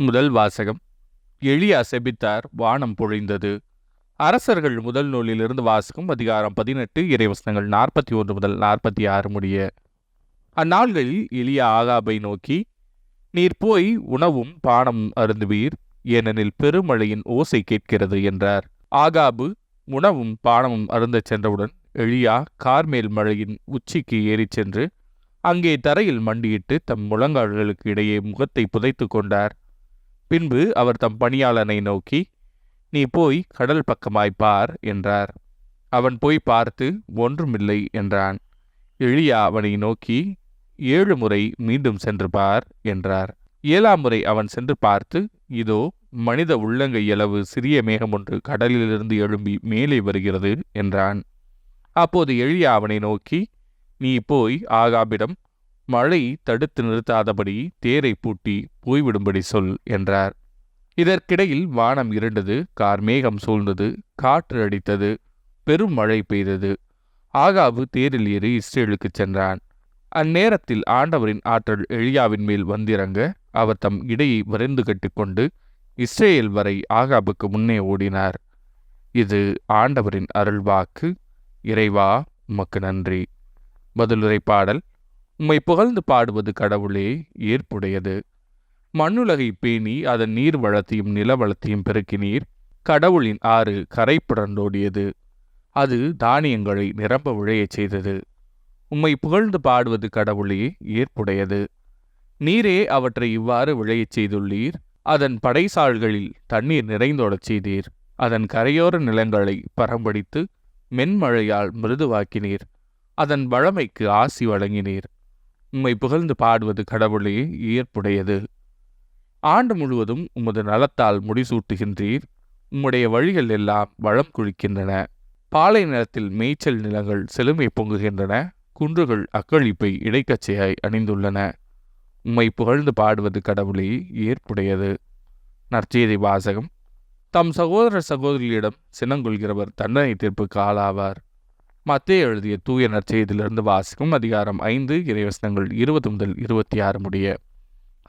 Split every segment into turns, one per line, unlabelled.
முதல் வாசகம். எலியா செபித்தார், வானம் பொழிந்தது. அரசர்கள் முதல் நூலிலிருந்து வாசகம். அதிகாரம் 18, இறைவசனங்கள் 41 முதல் 46 முடிய. அந்நாள்களில் எலியா ஆகாபை நோக்கி, நீர் போய் உணவும் பானமும் அருந்துவீர், ஏனெனில் பெருமழையின் ஓசை கேட்கிறது என்றார். ஆகாபு உணவும் பானமும் அருந்தச் சென்றவுடன் எலியா கார்மேல் மலையின் உச்சிக்கு ஏறிச் சென்று அங்கே தரையில் மண்டியிட்டு தம் முழங்கால்களுக்கு இடையே முகத்தை புதைத்து கொண்டார். பின்பு அவர் தம் பணியாளனை நோக்கி, நீ போய் கடல் பக்கமாய் பார் என்றார். அவன் போய் பார்த்து ஒன்றுமில்லை என்றான். எலியா அவனை நோக்கி, 7 முறை மீண்டும் சென்று பார் என்றார். 7ஆம் முறை அவன் சென்று பார்த்து, இதோ மனித உள்ளங்கையளவு சிறிய மேகம் ஒன்று கடலிலிருந்து எழும்பி மேலே வருகிறது என்றான். அப்போது எலியா அவனை நோக்கி, நீ போய் ஆகாபிடம், மழை தடுத்து நிறுத்தாதபடி தேரை பூட்டி போய்விடும்படி சொல் என்றார். இதற்கிடையில் வானம் இருண்டது, கார்மேகம் சூழ்ந்தது, காற்று அடித்தது, பெரும் மழை பெய்தது. ஆகாபு தேரில் ஏறி இஸ்ரேலுக்கு சென்றான். அந்நேரத்தில் ஆண்டவரின் ஆற்றல் எலியாவின் மேல் வந்திறங்க அவர் தம் இடையை விரைந்து கட்டிக்கொண்டு இஸ்ரேல் வரை ஆகாபுக்கு முன்னே ஓடினார். இது ஆண்டவரின் அருள்வாக்கு. இறைவா, உமக்கு நன்றி. பதிலுரை பாடல். உம்மை புகழ்ந்து பாடுவது கடவுளே, ஏற்புடையது. மண்ணுலகை பேணி அதன் நீர் வளத்தையும் நில வளத்தையும் பெருக்கினீர். கடவுளின் ஆறு கரை புரண்டோடியது, அது தானியங்களை நிரம்ப விழையச் செய்தது. உம்மை புகழ்ந்து பாடுவது கடவுளே, ஏற்புடையது. நீரே அவற்றை இவ்வாறு விழையச் செய்துள்ளீர். அதன் படைசால்களில் தண்ணீர் நிறைந்தோடச் செய்தீர். அதன் கரையோர நிலங்களை பரம்படித்து மென்மழையால் மிருதுவாக்கினீர். அதன் வளமைக்கு ஆசி வழங்கினீர். உம்மை புகழ்ந்து பாடுவது கடவுளே, ஏற்புடையது. ஆண்டு முழுவதும் உமது நலத்தால் முடிசூட்டுகின்றீர். உம்முடைய வழிகள் எல்லாம் வளம் குளிக்கின்றன. பாலை நிலத்தில் மேய்ச்சல் நிலங்கள் செழுமை பொங்குகின்றன. குன்றுகள் அக்களிப்பை இடைக்கச்சையாய் அணிந்துள்ளன. உம்மை புகழ்ந்து பாடுவது கடவுளே, ஏற்புடையது. நற்செய்தி வாசகம். தம் சகோதர சகோதரியிடம் சினங்கொள்கிறவர் தண்டனை தீர்ப்புக்கு ஆளாவார். மத்தேயு எழுதிய தூய நற்செய்தியிலிருந்து வாசகம். அதிகாரம் 5, இறைவசனங்கள் 20 முதல் 26 முடிய.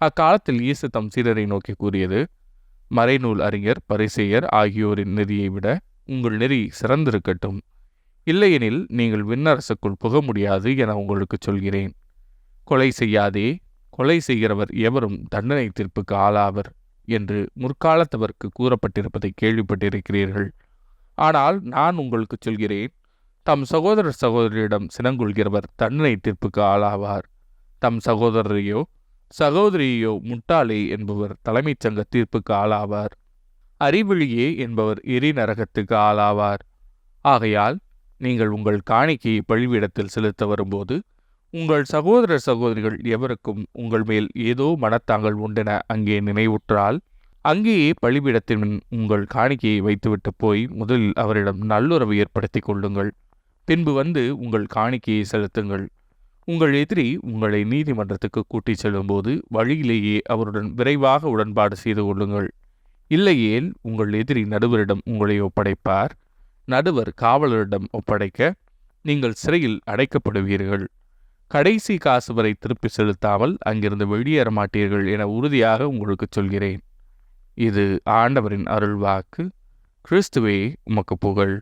அக்காலத்தில் இயேசு தம் சீடரை நோக்கி கூறியது, மறைநூல் அறிஞர் பரிசேயர் ஆகியோரின் நெறியை விட உங்கள் நெறி சிறந்திருக்கட்டும். இல்லையெனில் நீங்கள் விண்ணரசுக்குள் புக முடியாது என உங்களுக்கு சொல்கிறேன். கொலை செய்யாதே, கொலை செய்கிறவர் எவரும் தண்டனை தீர்ப்புக்கு ஆளாவர் என்று முற்காலத்தவருக்கு கூறப்பட்டிருப்பதை கேள்விப்பட்டிருக்கிறீர்கள். ஆனால் நான் உங்களுக்கு சொல்கிறேன், தம் சகோதர சகோதரியிடம் சினங்கொள்கிறவர் தண்டனை தீர்ப்புக்கு ஆளாவார். தம் சகோதரரையோ சகோதரியோ முட்டாளே என்பவர் தலைமைச் சங்க தீர்ப்புக்கு ஆளாவார். அறிவிழியே என்பவர் எரி நரகத்துக்கு ஆளாவார். ஆகையால் நீங்கள் உங்கள் காணிக்கையை பழிவிடத்தில் செலுத்த வரும்போது உங்கள் சகோதர சகோதரிகள் எவருக்கும் உங்கள் மேல் ஏதோ மனத்தாங்கள் உண்டென அங்கே நினைவுற்றால், அங்கேயே பழிவிடத்தின் உங்கள் காணிக்கையை வைத்துவிட்டு போய் முதலில் அவரிடம் நல்லுறவு ஏற்படுத்திக் கொள்ளுங்கள். பின்பு வந்து உங்கள் காணிக்கையை செலுத்துங்கள். உங்கள் எதிரி உங்களை நீதிமன்றத்துக்கு கூட்டிச் செல்லும்போது வழியிலேயே அவருடன் விரைவாக உடன்பாடு செய்து கொள்ளுங்கள். இல்லையேல் உங்கள் எதிரி நடுவரிடம் உங்களை ஒப்படைப்பார். நடுவர் காவலரிடம் ஒப்படைக்க நீங்கள் சிறையில் அடைக்கப்படுவீர்கள். கடைசி காசு வரை திருப்பி செலுத்தாமல் அங்கிருந்து வெளியேற மாட்டீர்கள் என உறுதியாக உங்களுக்கு சொல்கிறேன். இது ஆண்டவரின் அருள்வாக்கு. கிறிஸ்துவே, உமக்கு புகழ்.